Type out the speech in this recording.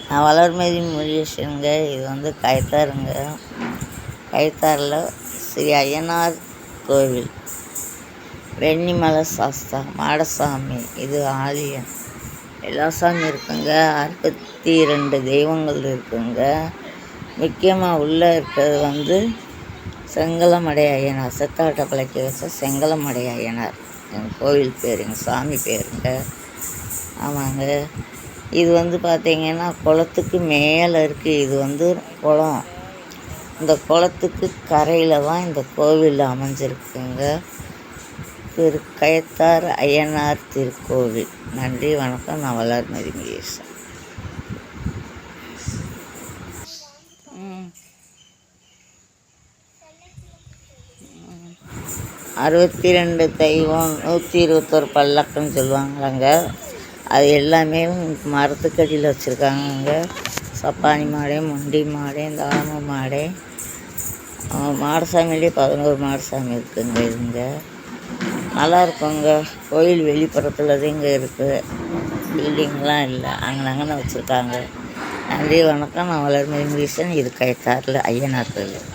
நான் வளர்மதி முருகேசனுங்க. இது வந்து கயத்தாருங்க. கயத்தாரில் ஸ்ரீ ஐயனார் கோவில், வெண்ணிமலை சாஸ்தா, மாடசாமி, இது ஆலயம். எல்லா சாமி இருக்குங்க. 62 தெய்வங்கள் இருக்குங்க. முக்கியமாக உள்ளே இருக்கிறது வந்து செங்கலமடை ஐயனார், சித்தாட்ட பழக்க வச்ச செங்கலமடை ஐயனார் எங்கள் கோவில் பேருங்க, சாமி பேருங்க. ஆமாங்க. இது வந்து பார்த்திங்கன்னா குளத்துக்கு மேலே இருக்குது. இது வந்து குளம். இந்த குளத்துக்கு கரையில் தான் இந்த கோவில் அமைஞ்சிருக்குங்க. கயத்தார் ஐயனார் திருக்கோவில். நன்றி, வணக்கம். நான் வளர்மதி முருகேசன். 62 தெய்வம், 121 பல்லக்குன்னு சொல்லுவாங்களாங்க. அது எல்லாமே மரத்துக்கடியில் வச்சுருக்காங்கங்க. சப்பானி மாடை, முண்டி மாடை, தாம மாடை, மாடசாமியிலே 11 மாடசாமி இருக்குங்க. இதுங்க நல்லா இருக்குங்க. கோயில் வெளிப்புறத்தில் தான் இங்கே இருக்குது. பில்டிங்லாம் இல்லை, அங்கனங்கன்னு வச்சுருக்காங்க. நன்றி, வணக்கம். நான் வளர்மதி முருகேசன். இது கயத்தாரில் ஐயனார் கோயில்.